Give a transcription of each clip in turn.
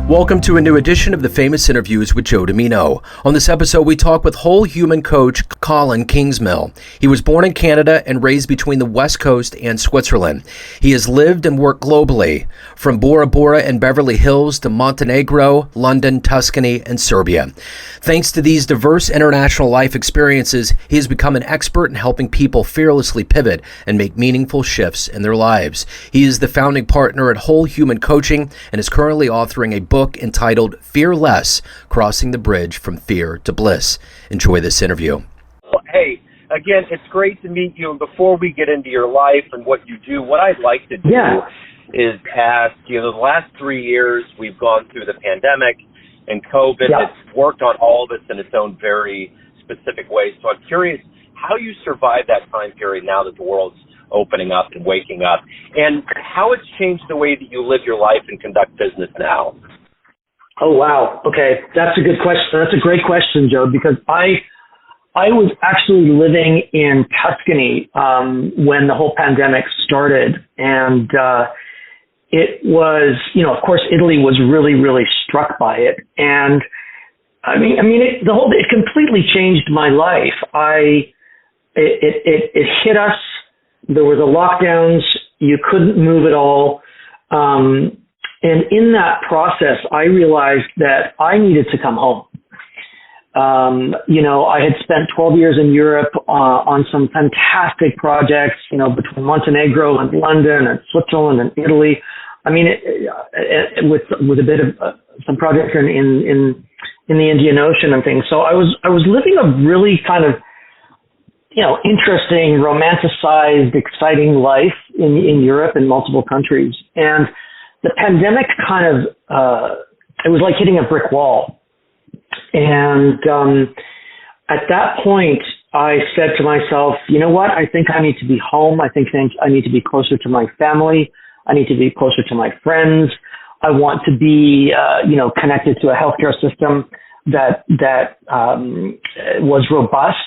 Welcome to a new edition of the Famous Interviews with Joe Dimino. On this episode, we talk with whole human coach Colin Kingsmill. He was born in Canada and raised between the West Coast and Switzerland. He has lived and worked globally, from Bora and Beverly Hills to Montenegro, London, Tuscany, and Serbia. Thanks to these diverse international life experiences, he has become an expert in helping people fearlessly pivot and make meaningful shifts in their lives. He is the founding partner at Whole Human Coaching and is currently authoring a book entitled Fear Less, Crossing the Bridge from Fear to Bliss. Enjoy this interview. Hey, again, it's great to meet you. And before we get into your life and what you do, what I'd like to do is ask, the last 3 years we've gone through the pandemic and COVID. It's worked on all of us in its own very specific way. So I'm curious how you survived that time period now that the world's opening up and waking up, and how it's changed the way that you live your life and conduct business now. Oh, wow. Okay. That's a good question. That's a great question, Joe, because I was actually living in Tuscany when the whole pandemic started. And it was, of course, Italy was really, really struck by it. And it completely changed my life. It hit us. There were the lockdowns. You couldn't move at all. And in that process, I realized that I needed to come home. I had spent 12 years in Europe on some fantastic projects, between Montenegro and London and Switzerland and Italy. With a bit of some projects in the Indian Ocean and things. So I was living a really kind of, interesting, romanticized, exciting life in Europe and multiple countries. And the pandemic kind of, it was like hitting a brick wall. And at that point, I said to myself, you know what? I think I need to be home. I think I need to be closer to my family. I need to be closer to my friends. I want to be, connected to a healthcare system that was robust.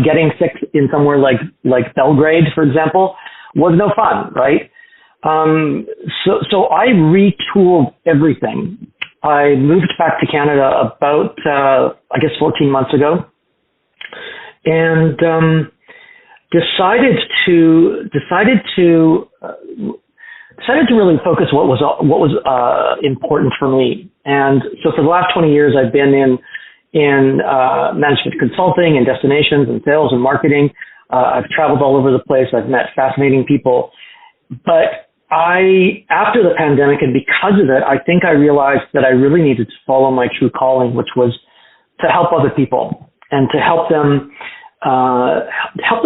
Getting sick in somewhere like Belgrade, for example, was no fun, right? So I retooled everything. I moved back to Canada about, 14 months ago, and decided to really focus what was important for me. And so for the last 20 years, I've been in management consulting and destinations and sales and marketing. I've traveled all over the place. I've met fascinating people, but after the pandemic, and because of it, I think I realized that I really needed to follow my true calling, which was to help other people and to help them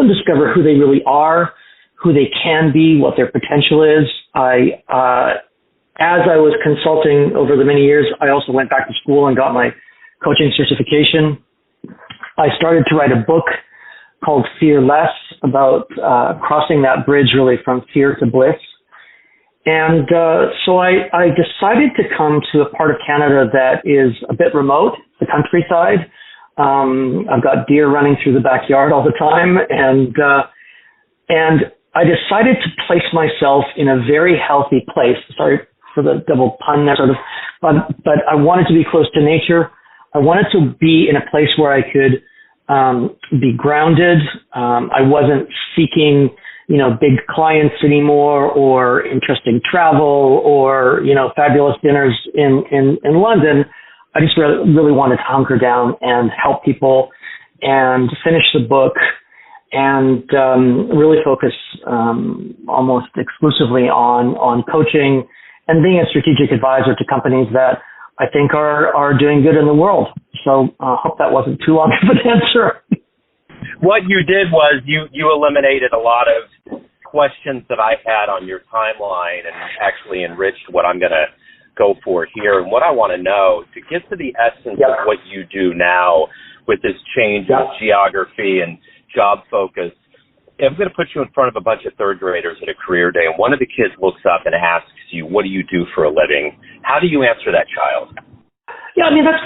discover who they really are, who they can be, what their potential is. As I was consulting over the many years, I also went back to school and got my coaching certification. I started to write a book called Fear Less, about crossing that bridge really from fear to bliss. And so I decided to come to a part of Canada that is a bit remote, the countryside. I've got deer running through the backyard all the time, and I decided to place myself in a very healthy place. Sorry for the double pun there, sort of, but I wanted to be close to nature. I wanted to be in a place where I could be grounded. I wasn't seeking big clients anymore, or interesting travel, or, fabulous dinners in London. I just really wanted to hunker down and help people and finish the book and really focus almost exclusively on coaching and being a strategic advisor to companies that I think are doing good in the world. So I hope that wasn't too long of an answer. What you did was you eliminated a lot of questions that I had on your timeline and actually enriched what I'm going to go for here. And what I want to know, to get to the essence of what you do now with this change in geography and job focus, I'm going to put you in front of a bunch of third graders at a career day, and one of the kids looks up and asks you, what do you do for a living? How do you answer that child? Yeah, that's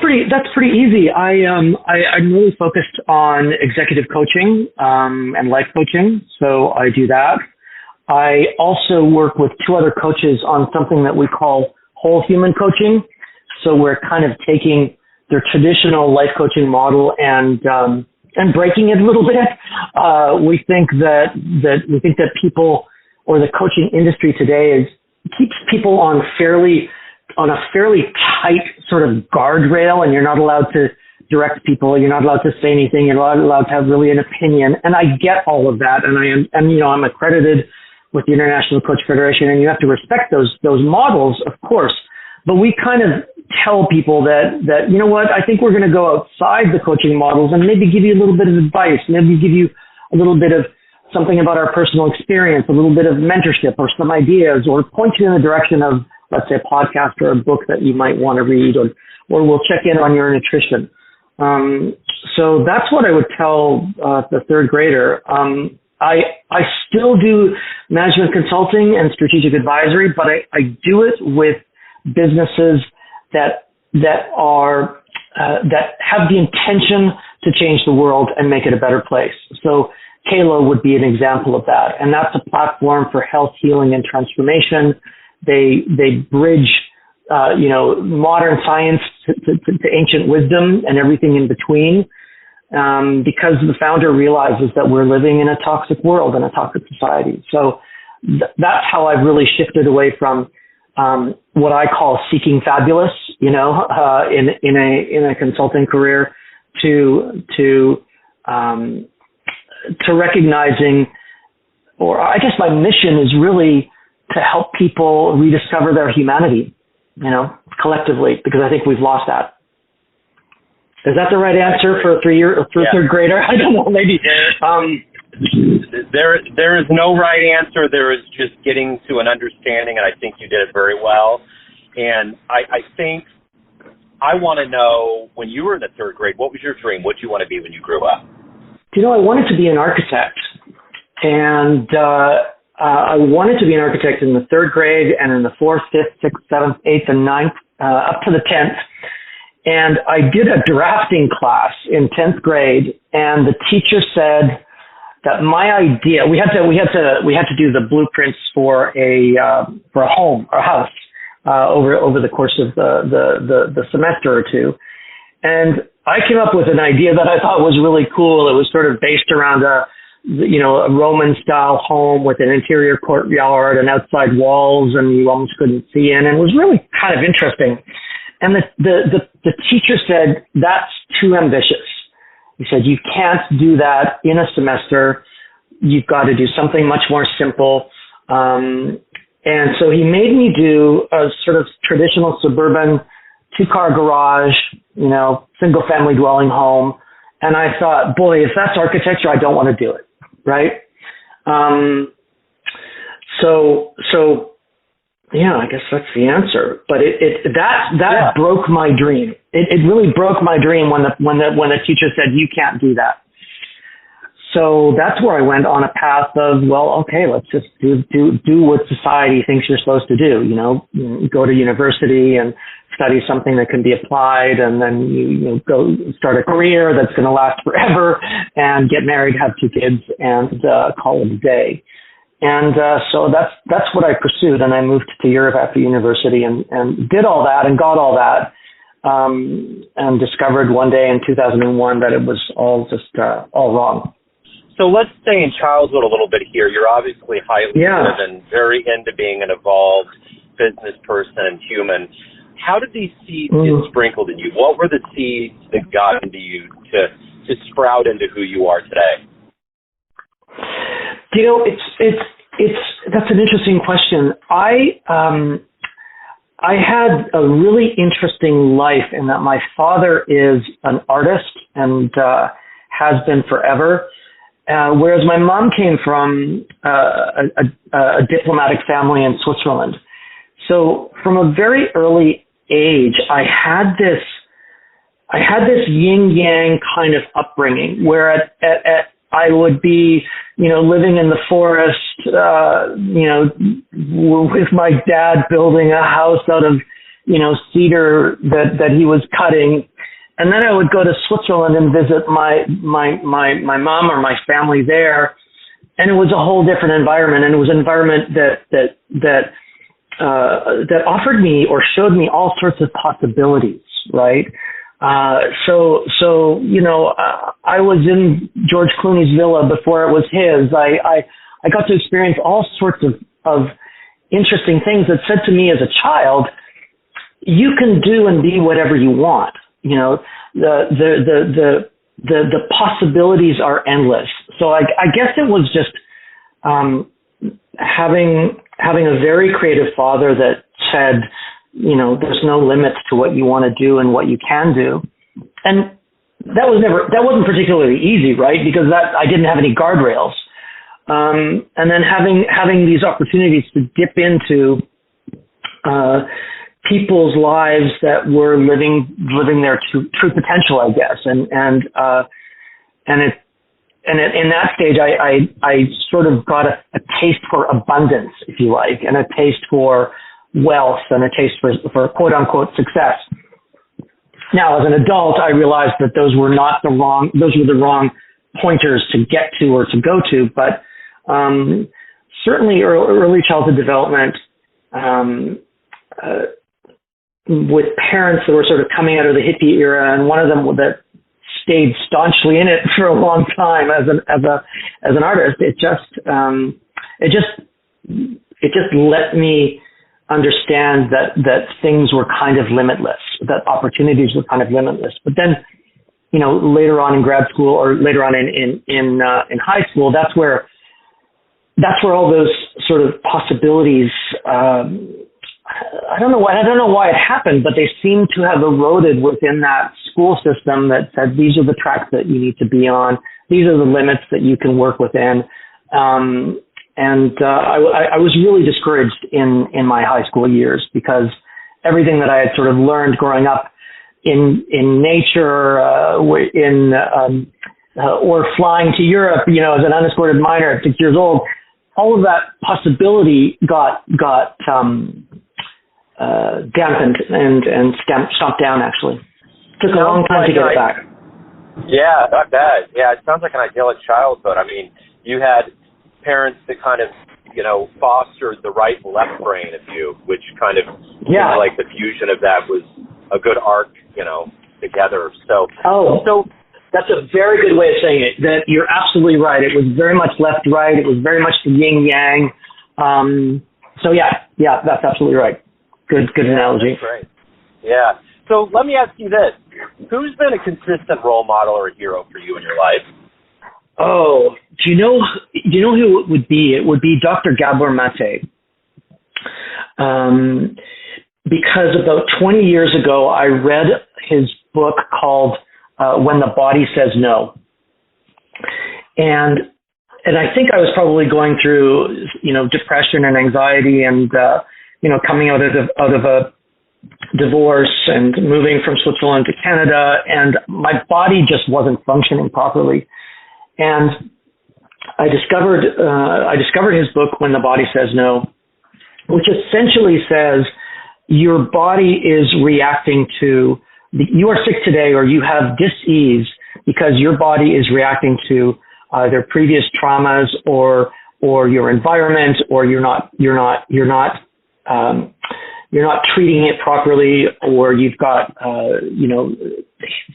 pretty easy. I'm really focused on executive coaching and life coaching, so I do that. I also work with two other coaches on something that we call whole human coaching. So we're kind of taking their traditional life coaching model and breaking it a little bit. We think that people, or the coaching industry today, keeps people on a fairly tight sort of guardrail, and you're not allowed to direct people. You're not allowed to say anything. You're not allowed to have really an opinion. And I get all of that. And I'm accredited with the International Coach Federation, and you have to respect those models, of course. But we kind of tell people that, you know what, I think we're going to go outside the coaching models and maybe give you a little bit of advice, maybe give you a little bit of something about our personal experience, a little bit of mentorship or some ideas, or point you in the direction of, let's say, a podcast or a book that you might want to read, or we'll check in on your nutrition. So that's what I would tell the third grader. I still do management consulting and strategic advisory, but I do it with businesses that have the intention to change the world and make it a better place. So Kalo would be an example of that, and that's a platform for health, healing, and transformation. They bridge modern science to ancient wisdom and everything in between, because the founder realizes that we're living in a toxic world and a toxic society. So that's how I've really shifted away from what I call seeking fabulous, in a consulting career, to recognizing, or I guess my mission is really to help people rediscover their humanity, collectively, because I think we've lost that. Is that the right answer for a third grader? I don't know, maybe. There is no right answer. There is just getting to an understanding, and I think you did it very well. And I think I want to know, when you were in the third grade, what was your dream? What did you want to be when you grew up? I wanted to be an architect. And I wanted to be an architect in the third grade and in the 4th, 5th, 6th, 7th, 8th, and 9th, up to the 10th. And I did a drafting class in 10th grade, and the teacher said that my idea, we had to do the blueprints for a home or a house over the course of the semester or two. And I came up with an idea that I thought was really cool. It was sort of based around a Roman style home with an interior courtyard and outside walls, and you almost couldn't see in, and it was really kind of interesting. And the teacher said, that's too ambitious. He said, you can't do that in a semester. You've got to do something much more simple. And so he made me do a sort of traditional suburban 2-car garage, single family dwelling home. And I thought, boy, if that's architecture, I don't want to do it. Right. So yeah, I guess that's the answer. But that broke my dream. It really broke my dream when the teacher said, you can't do that. So that's where I went on a path of, well, okay, let's just do what society thinks you're supposed to do. Go to university and study something that can be applied, and then you go start a career that's going to last forever, and get married, have 2 kids, and call it a day. And so that's what I pursued, and I moved to Europe after university and did all that and got all that, and discovered one day in 2001 that it was all just all wrong. So let's stay in childhood a little bit here. You're obviously highly driven, very into being an evolved business person and human. How did these seeds get sprinkled in you? What were the seeds that got into you to sprout into who you are today? That's an interesting question. I had a really interesting life in that my father is an artist and has been forever. Whereas my mom came from a diplomatic family in Switzerland. So from a very early age, I had this yin yang kind of upbringing where I would be, living in the forest, with my dad building a house out of, cedar that he was cutting. And then I would go to Switzerland and visit my mom or my family there. And it was a whole different environment. And it was an environment that that offered me or showed me all sorts of possibilities, right? So you know, I was in George Clooney's villa before it was his. I got to experience all sorts of interesting things that said to me as a child, you can do and be whatever you want. You know, the possibilities are endless. So I guess it was just having a very creative father that said, you know, there's no limits to what you want to do and what you can do. And that wasn't particularly easy, right? Because I didn't have any guardrails. And then having these opportunities to dip into people's lives that were living their true potential, I guess. And in that stage, I sort of got a taste for abundance, if you like, and a taste for wealth and a taste for quote unquote success. Now, as an adult, I realized that those were the wrong pointers to get to or to go to, but certainly early childhood development, with parents that were sort of coming out of the hippie era, and one of them that stayed staunchly in it for a long time as an artist. It just let me understand that things were kind of limitless, that opportunities were kind of limitless. But then, you know, later on in grad school or later on in high school, that's where all those sort of possibilities. I don't know why it happened, but they seem to have eroded within that school system that said these are the tracks that you need to be on. These are the limits that you can work within. I was really discouraged in my high school years because everything that I had sort of learned growing up in nature, or flying to Europe, you know, as an unescorted minor at 6 years old, all of that possibility got dampened and stomped down, actually. Took a long time to get it back. Yeah, I bet. Yeah, it sounds like an idyllic childhood. I mean, you had parents that kind of, you know, fostered the right and left brain of you, which kind of, yeah, like the fusion of that was a good arc, you know, together. So that's a very good way of saying it. That you're absolutely right. It was very much left-right. It was very much the yin-yang. So yeah, that's absolutely right. Good analogy. That's right. Yeah. So let me ask you this. Who's been a consistent role model or hero for you in your life? Oh, do you know who it would be? It would be Dr. Gabor Mate. Because about 20 years ago, I read his book called When the Body Says No. And I think I was probably going through, you know, depression and anxiety and, you know, coming out of a divorce and moving from Switzerland to Canada, and my body just wasn't functioning properly. And I discovered his book, When the Body Says No, which essentially says your body is reacting to, you are sick today or you have dis-ease because your body is reacting to either previous traumas or your environment, or you're not treating it properly, or you've got, you know,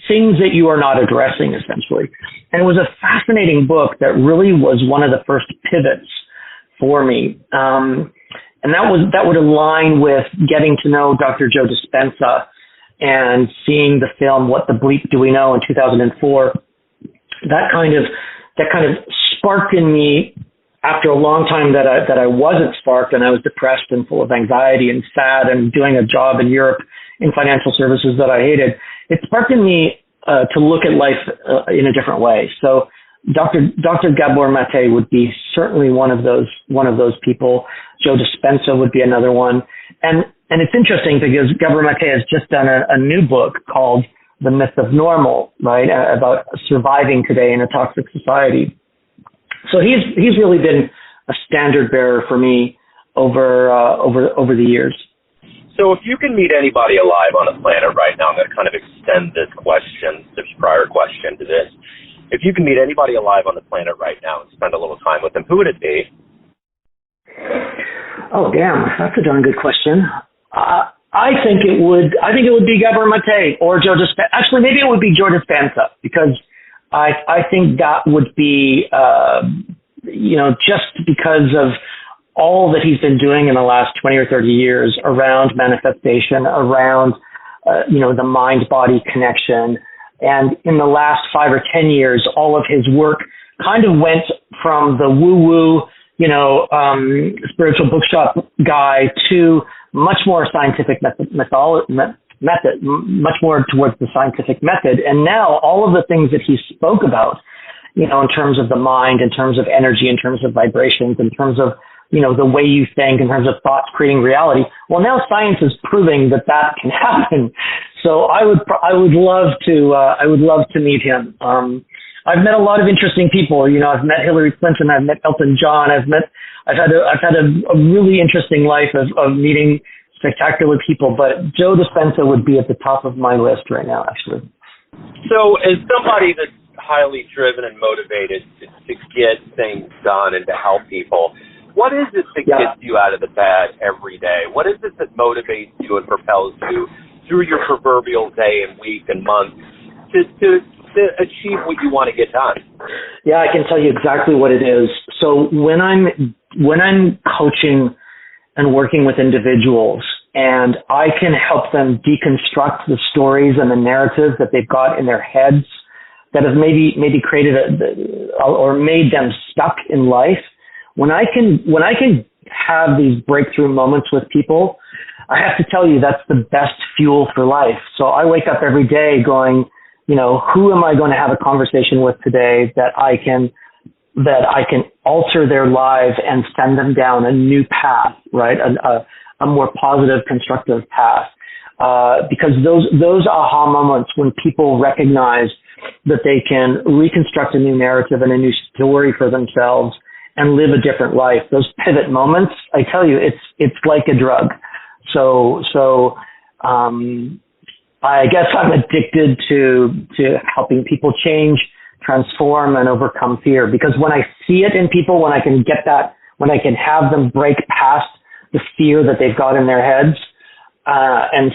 things that you are not addressing, essentially. And it was a fascinating book that really was one of the first pivots for me. And that would align with getting to know Dr. Joe Dispenza and seeing the film What the Bleep Do We Know in 2004. That kind of sparked in me, after a long time that I wasn't sparked, and I was depressed and full of anxiety and sad and doing a job in Europe in financial services that I hated. It sparked in me to look at life in a different way. So Dr. Gabor Mate would be certainly one of those people. Joe Dispenza would be another one. And it's interesting because Gabor Mate has just done a new book called The Myth of Normal, right? About surviving today in a toxic society. So he's really been a standard bearer for me over the years. So if you can meet anybody alive on the planet right now, I'm going to kind of extend this prior question to this. If you can meet anybody alive on the planet right now and spend a little time with them, who would it be? Oh, damn, that's a darn good question. I think it would be Gabor Mate or Joe Dispenza. Actually, maybe it would be Joe Dispenza, because I think that would be, just because of all that he's been doing in the last 20 or 30 years around manifestation, around, the mind-body connection. And in the last 5 or 10 years, all of his work kind of went from the woo-woo, spiritual bookshop guy to much more scientific method, much more towards the scientific method. And now all of the things that he spoke about, in terms of the mind, in terms of energy, in terms of vibrations, in terms of, the way you think, in terms of thoughts creating reality. Well, now science is proving that can happen. So I would love to meet him. I've met a lot of interesting people. I've met Hillary Clinton. I've met Elton John. I've had a really interesting life of meeting spectacular people. But Joe Dispenza would be at the top of my list right now, actually. So, as somebody that's highly driven and motivated to get things done and to help people, what is it that gets you out of the bed every day? What is it that motivates you and propels you through your proverbial day and week and month to achieve what you want to get done? Yeah, I can tell you exactly what it is. So when I'm coaching and working with individuals, and I can help them deconstruct the stories and the narratives that they've got in their heads that have maybe created or made them stuck in life. When I can have these breakthrough moments with people, I have to tell you that's the best fuel for life. So I wake up every day going, who am I going to have a conversation with today that I can alter their lives and send them down a new path, right? A more positive, constructive path. Because those aha moments when people recognize that they can reconstruct a new narrative and a new story for themselves and live a different life, those pivot moments, I tell you, it's like a drug. So I guess I'm addicted to helping people change, transform, and overcome fear. Because when I see it in people, when I can have them break past the fear that they've got in their heads, and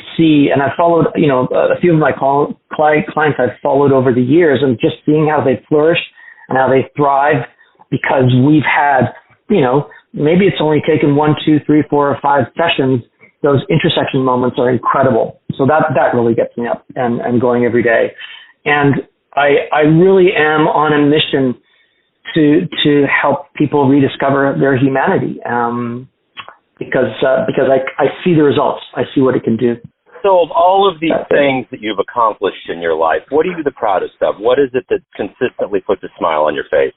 I followed, a few of my clients I've followed over the years, and just seeing how they flourish and how they thrive, because we've had, maybe it's only taken 1, 2, 3, 4, or 5 sessions. Those intersection moments are incredible. So that really gets me up and going every day. And I really am on a mission to help people rediscover their humanity. Because I see the results. I see what it can do. So of all of these things that you've accomplished in your life, what are you the proudest of? What is it that consistently puts a smile on your face?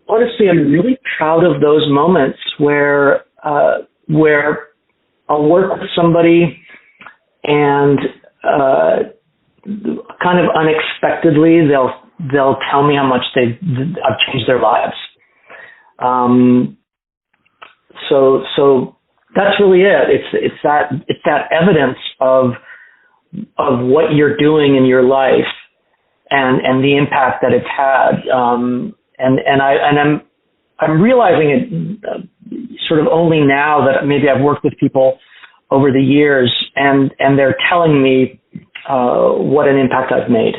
Honestly, I'm really proud of those moments where I'll work with somebody and kind of unexpectedly they'll tell me how much I've changed their lives. So that's really it. It's that evidence of what you're doing in your life and the impact that it's had. And I'm realizing it sort of only now that maybe I've worked with people over the years, and they're telling me what an impact I've made,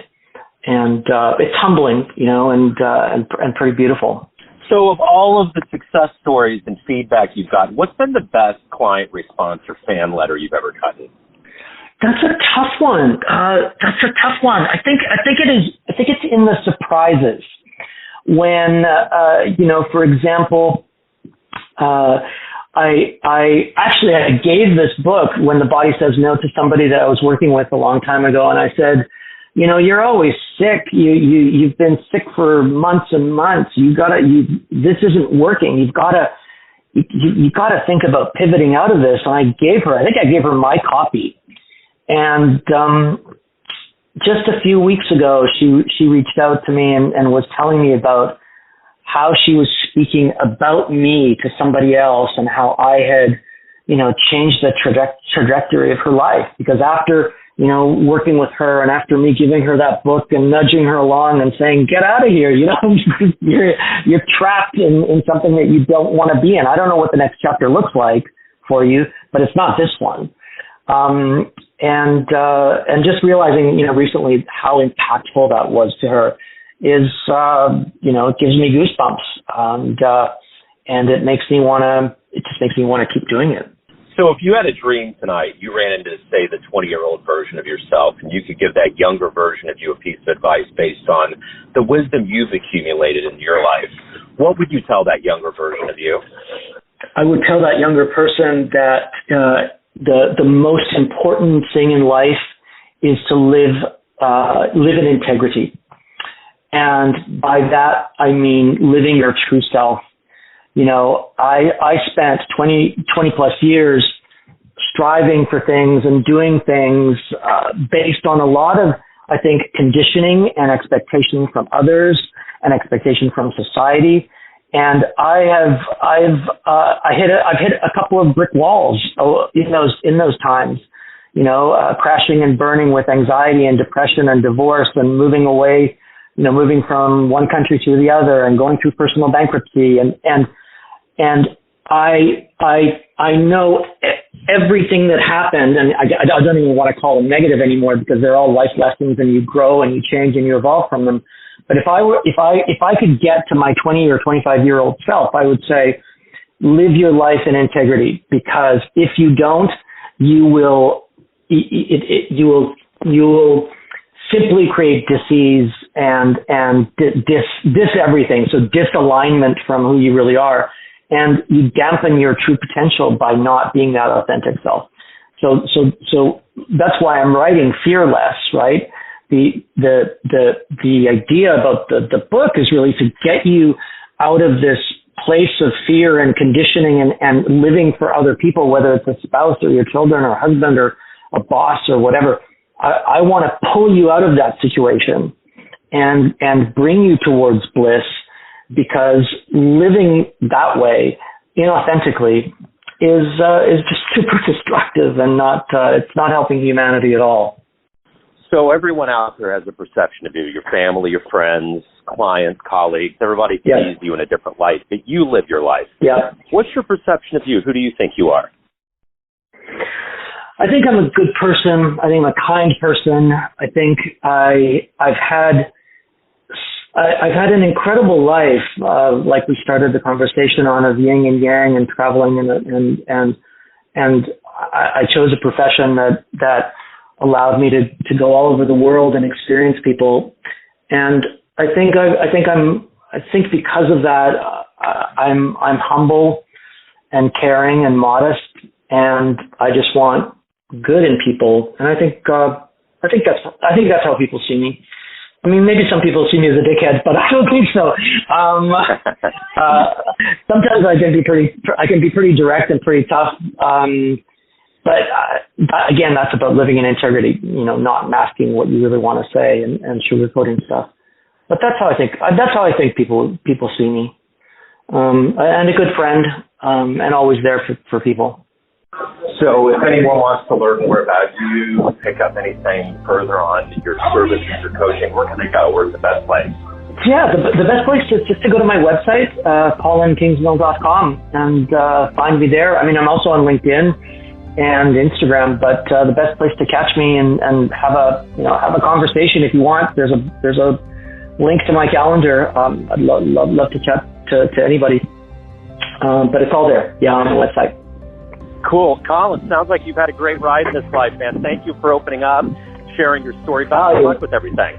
and it's humbling, and pretty beautiful. So of all of the success stories and feedback you've gotten, what's been the best client response or fan letter you've ever gotten? That's a tough one. I think it's in the surprises. When, for example, I gave this book, When the Body Says No, to somebody that I was working with a long time ago. And I said, you're always sick. You've been sick for months and months. This isn't working. You gotta think about pivoting out of this. And I gave her my copy. And, just a few weeks ago, she reached out to me and was telling me about how she was speaking about me to somebody else and how I had, changed the trajectory of her life. Because after, working with her, and after me giving her that book and nudging her along and saying, get out of here, you're trapped in something that you don't want to be in. I don't know what the next chapter looks like for you, but it's not this one. And just realizing, recently how impactful that was to her is, it gives me goosebumps, and it just makes me want to keep doing it. So if you had a dream tonight, you ran into, say, the 20-year-old version of yourself, and you could give that younger version of you a piece of advice based on the wisdom you've accumulated in your life, what would you tell that younger version of you? I would tell that younger person that the most important thing in life is to live in integrity. And by that, I mean living your true self. I spent 20 plus years striving for things and doing things based on a lot of, I think, conditioning and expectation from others and expectation from society. And I've hit a couple of brick walls in those times, crashing and burning with anxiety and depression and divorce and moving away, moving from one country to the other and going through personal bankruptcy and I know everything that happened, and I don't even want to call them negative anymore because they're all life lessons, and you grow and you change and you evolve from them. But if I could get to my 20 or 25-year-old self, I would say, live your life in integrity, because if you don't, you will simply create disease and dis everything. So disalignment from who you really are. And you dampen your true potential by not being that authentic self. So that's why I'm writing Fearless, right? The idea about the book is really to get you out of this place of fear and conditioning and living for other people, whether it's a spouse or your children or husband or a boss or whatever. I want to pull you out of that situation and bring you towards bliss. Because living that way, inauthentically, is just super destructive and it's not helping humanity at all. So everyone out there has a perception of you, your family, your friends, clients, colleagues, everybody sees you in a different light, but you live your life. Yeah. What's your perception of you? Who do you think you are? I think I'm a good person. I think I'm a kind person. I think I've had an incrediable life, like we started the conversation on, of yin and yang and traveling and I chose a profession that allowed me to go all over the world and experience people. And I think because of that, I'm humble and caring and modest, and I just want good in people. And I think that's how people see me. I mean, maybe some people see me as a dickhead, but I don't think so. Sometimes I can be pretty direct and pretty tough. But again, that's about living in integrity, not masking what you really want to say and sugarcoating stuff. But that's how I think people see me. And a good friend, and always there for people. So if anyone wants to learn more about you, pick up anything further on your services or coaching, where can they go? Where's the best place? Yeah, the best place is just to go to my website, colinkingsmill.com, and find me there. I mean, I'm also on LinkedIn and Instagram, but the best place to catch me and have a conversation if you want. There's a link to my calendar. I'd love to chat to anybody. But it's all there, on the website. Cool. Colin, sounds like you've had a great ride in this life, man. Thank you for opening up, sharing your story. Best of luck with everything.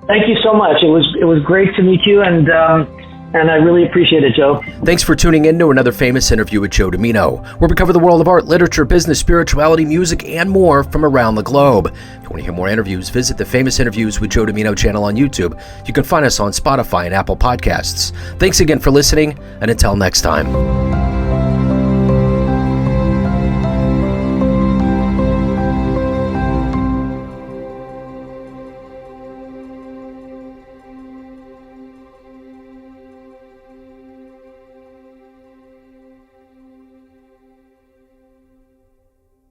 Thank you so much. It was great to meet you, and I really appreciate it, Joe. Thanks for tuning in to another famous interview with Joe Dimino, where we cover the world of art, literature, business, spirituality, music, and more from around the globe. If you want to hear more interviews, visit the Famous Interviews with Joe Dimino channel on YouTube. You can find us on Spotify and Apple Podcasts. Thanks again for listening, and until next time.